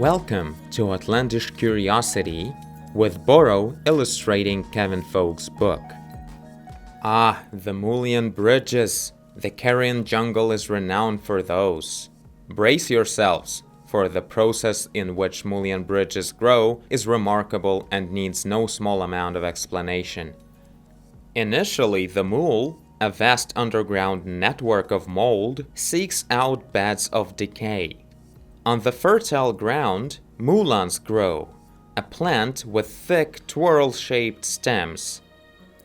Welcome to Outlandish Curiosity with Borrow illustrating Kevin Fogg's book. Ah, the Mullion Bridges! The Carrion Jungle is renowned for those. Brace yourselves, for the process in which mullion bridges grow is remarkable and needs no small amount of explanation. Initially, the mule, a vast underground network of mold, seeks out beds of decay. On the fertile ground, moulins grow, a plant with thick twirl-shaped stems.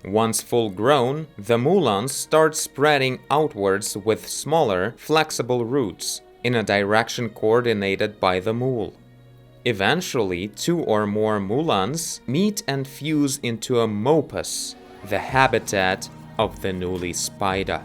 Once full grown, the moulins start spreading outwards with smaller, flexible roots in a direction coordinated by the mule. Eventually, two or more moulins meet and fuse into a mopus, the habitat of the newly spider.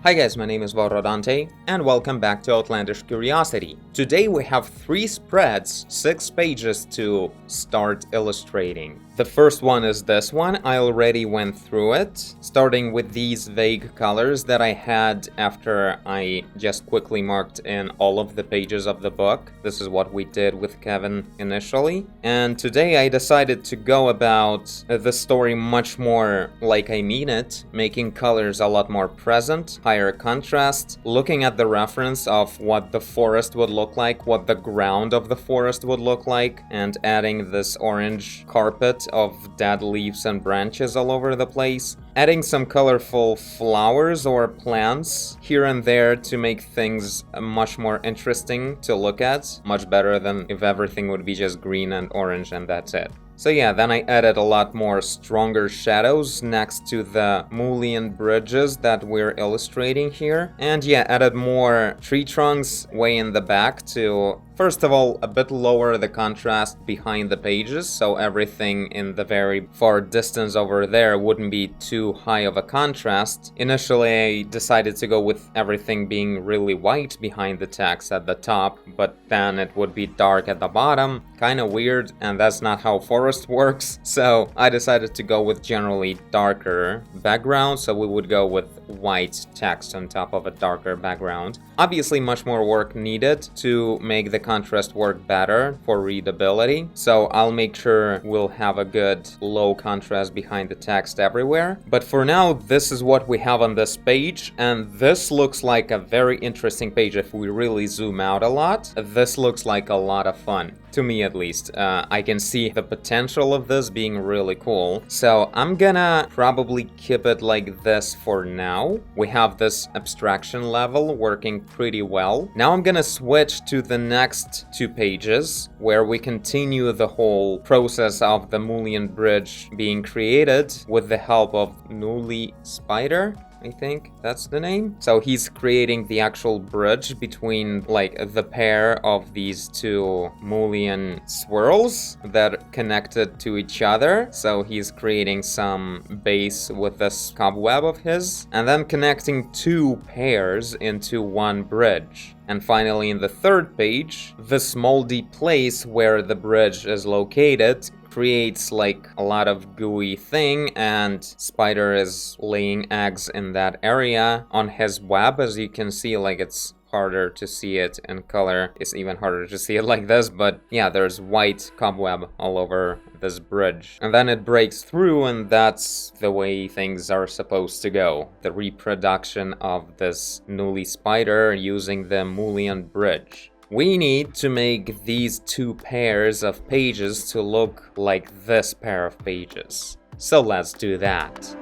Hi guys, my name is Dante, and welcome back to Outlandish Curiosity. Today we have 3 spreads, 6 pages to start illustrating. The first one is this one. I already went through it, starting with these vague colors that I had after I just quickly marked in all of the pages of the book. This is what we did with Kevin initially. And today I decided to go about the story much more like I mean it, making colors a lot more present, higher contrast, looking at the reference of what the forest would look like, what the ground of the forest would look like, and adding this orange carpet of dead leaves and branches all over the place, adding some colorful flowers or plants here and there to make things much more interesting to look at, much better than if everything would be just green and orange and that's it. So yeah, then I added a lot more stronger shadows next to the mullion bridges that we're illustrating here. And yeah, added more tree trunks way in the back to, first of all, a bit lower the contrast behind the pages, so everything in the very far distance over there wouldn't be too high of a contrast. Initially, I decided to go with everything being really white behind the text at the top, but then it would be dark at the bottom. Kinda weird, and that's not how forest works, so I decided to go with generally darker background, so we would go with white text on top of a darker background. Obviously, much more work needed to make the contrast work better for readability, so I'll make sure we'll have a good low contrast behind the text everywhere. But for now, this is what we have on this page, and this looks like a very interesting page if we really zoom out a lot. This looks like a lot of fun. To me at least. I can see the potential of this being really cool. So I'm gonna probably keep it like this for now. We have this abstraction level working pretty well. Now I'm gonna switch to the next 2 pages where we continue the whole process of the mullion bridge being created with the help of Newly Spider. I think that's the name. So he's creating the actual bridge between like the pair of these 2 mullion swirls that connected to each other. So he's creating some base with this cobweb of his and then connecting 2 pairs into one bridge. And finally, in the 3rd page, this moldy place where the bridge is located creates like a lot of gooey thing, and Spider is laying eggs in that area on his web. As you can see, like it's harder to see it in color. It's even harder to see it like this, but yeah, there's white cobweb all over this bridge. And then it breaks through, and that's the way things are supposed to go. The reproduction of this newly spider using the mullion bridge. We need to make these 2 pairs of pages to look like this pair of pages. So let's do that.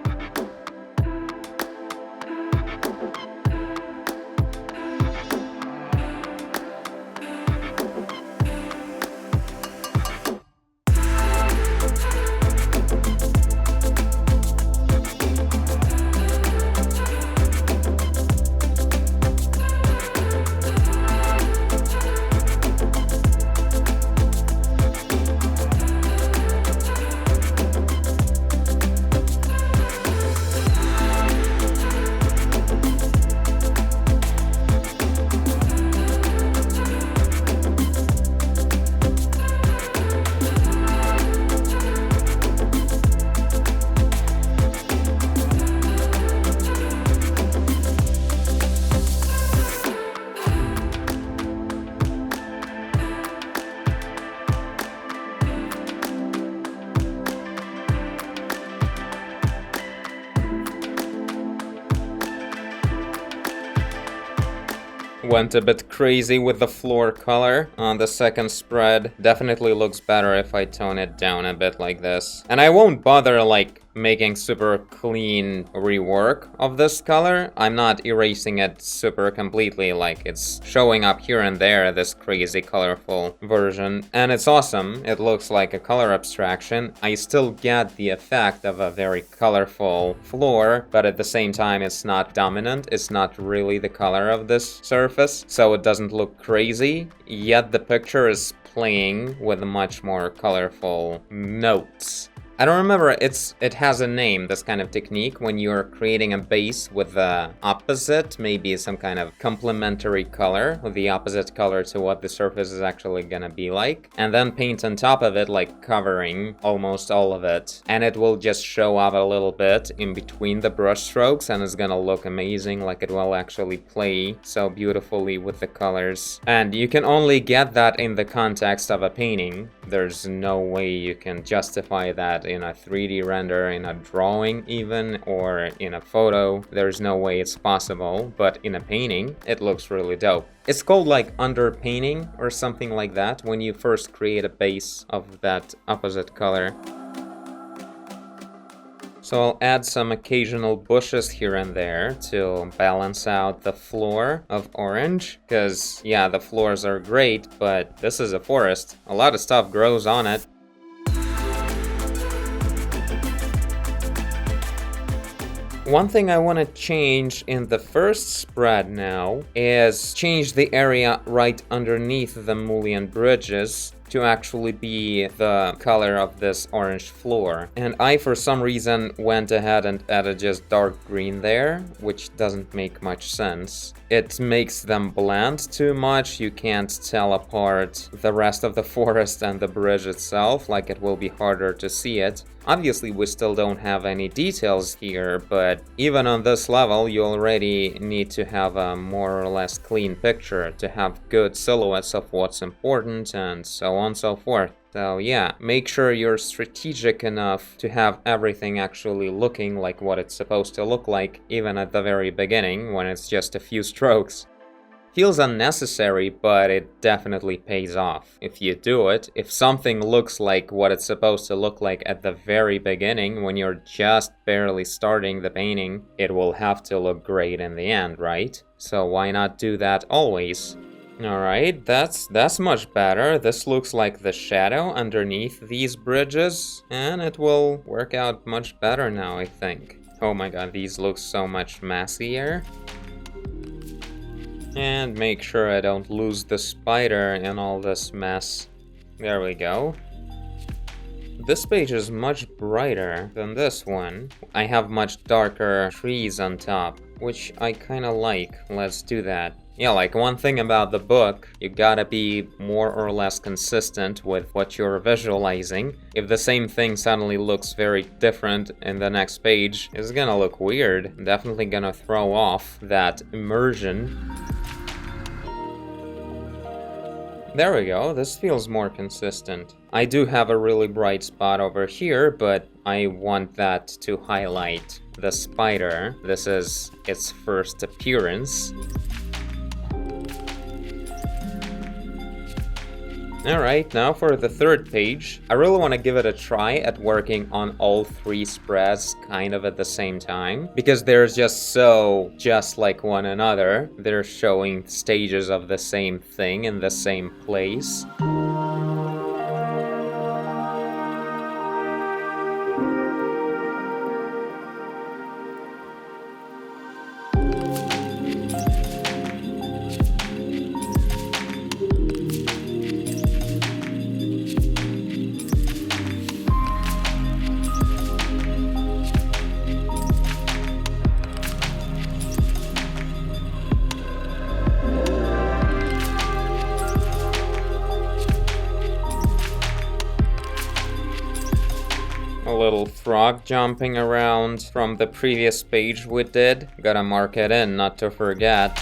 Went a bit crazy with the floor color on the second spread. Definitely looks better if I tone it down a bit like this. And I won't bother like making super clean rework of this color. I'm not erasing it super completely, like it's showing up here and there, this crazy colorful version. And it's awesome, it looks like a color abstraction. I still get the effect of a very colorful floor, but at the same time it's not dominant, it's not really the color of this surface, so it doesn't look crazy, yet the picture is playing with much more colorful notes. I don't remember, it has a name, this kind of technique, when you're creating a base with the opposite, maybe some kind of complementary color, with the opposite color to what the surface is actually gonna be like, and then paint on top of it, like covering almost all of it, and it will just show up a little bit in between the brush strokes, and it's gonna look amazing, like it will actually play so beautifully with the colors. And you can only get that in the context of a painting. There's no way you can justify that in a 3D render, in a drawing even, or in a photo. There's no way it's possible, but in a painting, it looks really dope. It's called like underpainting or something like that, when you first create a base of that opposite color. So I'll add some occasional bushes here and there to balance out the floor of orange, because yeah, the floors are great, but this is a forest. A lot of stuff grows on it. One thing I want to change in the first spread now is change the area right underneath the mullion bridges to actually be the color of this orange floor. And I, for some reason, went ahead and added just dark green there, which doesn't make much sense. It makes them blend too much. You can't tell apart the rest of the forest and the bridge itself, like it will be harder to see it. Obviously, we still don't have any details here, but even on this level, you already need to have a more or less clean picture to have good silhouettes of what's important and so on and so forth. So yeah, make sure you're strategic enough to have everything actually looking like what it's supposed to look like, even at the very beginning, when it's just a few strokes. Feels unnecessary, but it definitely pays off if you do it. If something looks like what it's supposed to look like at the very beginning, when you're just barely starting the painting, it will have to look great in the end, right? So why not do that always? Alright, that's much better. This looks like the shadow underneath these bridges, and it will work out much better now, I think. Oh my god, these look so much messier. And make sure I don't lose the spider in all this mess. There we go. This page is much brighter than this one. I have much darker trees on top, which I kinda like. Let's do that. Yeah, like one thing about the book, you gotta be more or less consistent with what you're visualizing. If the same thing suddenly looks very different in the next page, it's gonna look weird. Definitely gonna throw off that immersion. There we go, this feels more consistent. I do have a really bright spot over here, but I want that to highlight the spider. This is its first appearance. Alright, now for the third page. I really want to give it a try at working on all three spreads kind of at the same time, because they're just like one another. They're showing stages of the same thing in the same place. A little frog jumping around from the previous page we did. Gotta mark it in, not to forget.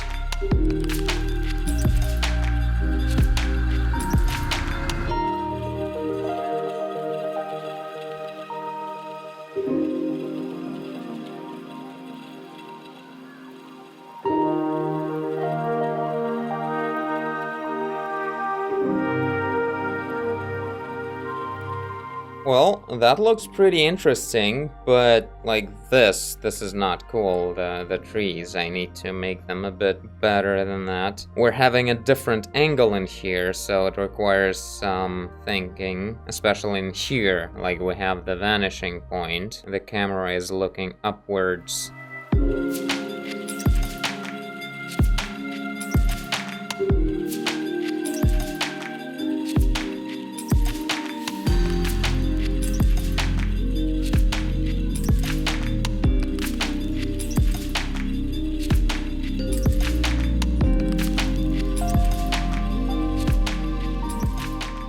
Well, that looks pretty interesting, but like this is not cool, the trees. I need to make them a bit better than that. We're having a different angle in here, so it requires some thinking, especially in here. Like we have the vanishing point. The camera is looking upwards.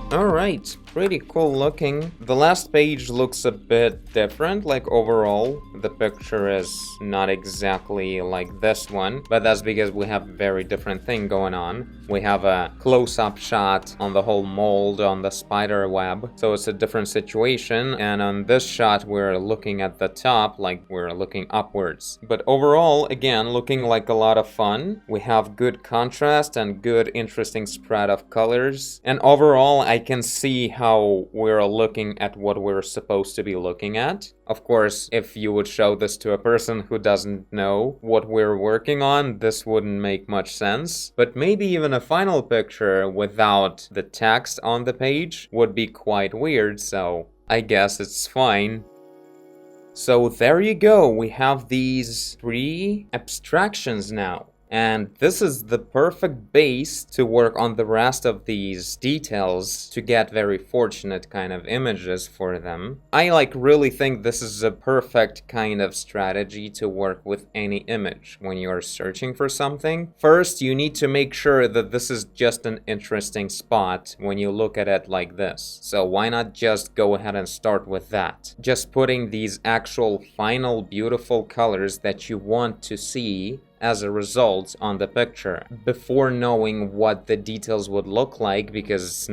Alright, pretty cool looking. The last page looks a bit different, like overall. The picture is not exactly like this one, but that's because we have a very different thing going on. We have a close-up shot on the whole mold on the spider web, so it's a different situation, and on this shot we're looking at the top, like we're looking upwards. But overall, again, looking like a lot of fun. We have good contrast and good interesting spread of colors, and overall I can see how we're looking at what we're supposed to be looking at. Of course, if you would show this to a person who doesn't know what we're working on, this wouldn't make much sense. But maybe even a final picture without the text on the page would be quite weird, so I guess it's fine. So there you go, we have these 3 abstractions now. And this is the perfect base to work on the rest of these details to get very fortunate kind of images for them. I really think this is a perfect kind of strategy to work with any image when you're searching for something. First, you need to make sure that this is just an interesting spot when you look at it like this. So why not just go ahead and start with that? Just putting these actual final beautiful colors that you want to see as a result on the picture before knowing what the details would look like, because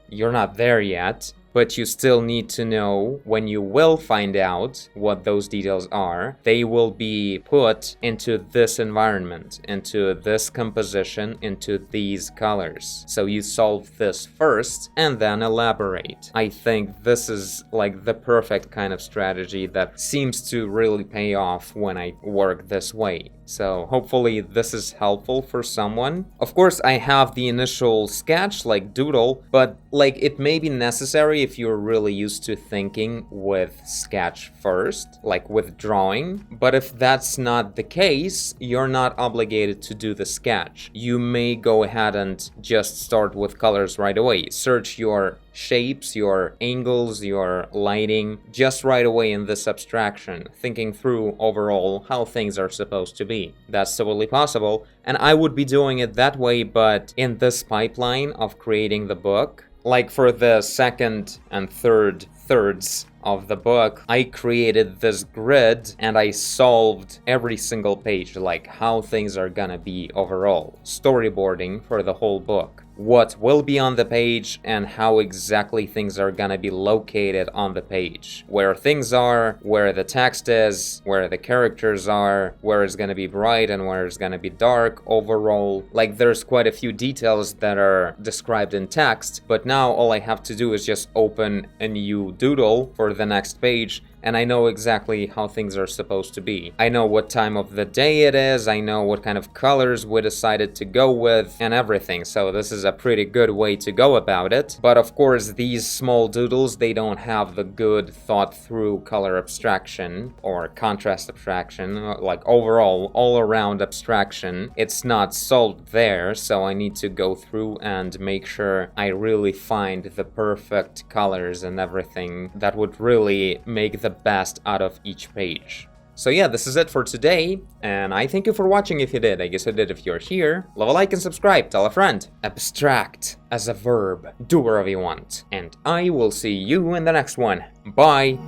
you're not there yet. But you still need to know when you will find out what those details are, they will be put into this environment, into this composition, into these colors. So you solve this first and then elaborate. I think this is like the perfect kind of strategy that seems to really pay off when I work this way. So hopefully this is helpful for someone. Of course, I have the initial sketch, like doodle, but it may be necessary if you're really used to thinking with sketch first, like with drawing. But if that's not the case, you're not obligated to do the sketch. You may go ahead and just start with colors right away. Search your shapes, your angles, your lighting, just right away in this abstraction, thinking through overall how things are supposed to be. That's totally possible, and I would be doing it that way, but in this pipeline of creating the book, like for the second and thirds of the book, I created this grid and I solved every single page, like how things are gonna be overall. Storyboarding for the whole book. What will be on the page and how exactly things are gonna be located on the page. Where things are, where the text is, where the characters are, where it's gonna be bright and where it's gonna be dark overall. Like there's quite a few details that are described in text, but now all I have to do is just open a new doodle for the next page and I know exactly how things are supposed to be. I know what time of the day it is, I know what kind of colors we decided to go with, and everything, so this is a pretty good way to go about it. But of course, these small doodles, they don't have the good thought-through color abstraction or contrast abstraction, like overall, all-around abstraction. It's not solved there, so I need to go through and make sure I really find the perfect colors and everything that would really make the best out of each page. So yeah, this is it for today, and I thank you for watching if you did. I guess you did if you're here. Leave a like and subscribe, tell a friend. Abstract as a verb. Do whatever you want. And I will see you in the next one. Bye!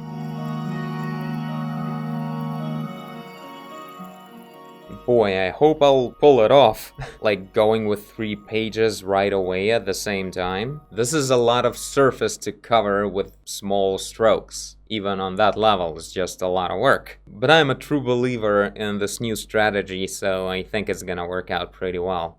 Boy, I hope I'll pull it off. Like going with 3 pages right away at the same time. This is a lot of surface to cover with small strokes. Even on that level, it's just a lot of work. But I'm a true believer in this new strategy, so I think it's gonna work out pretty well.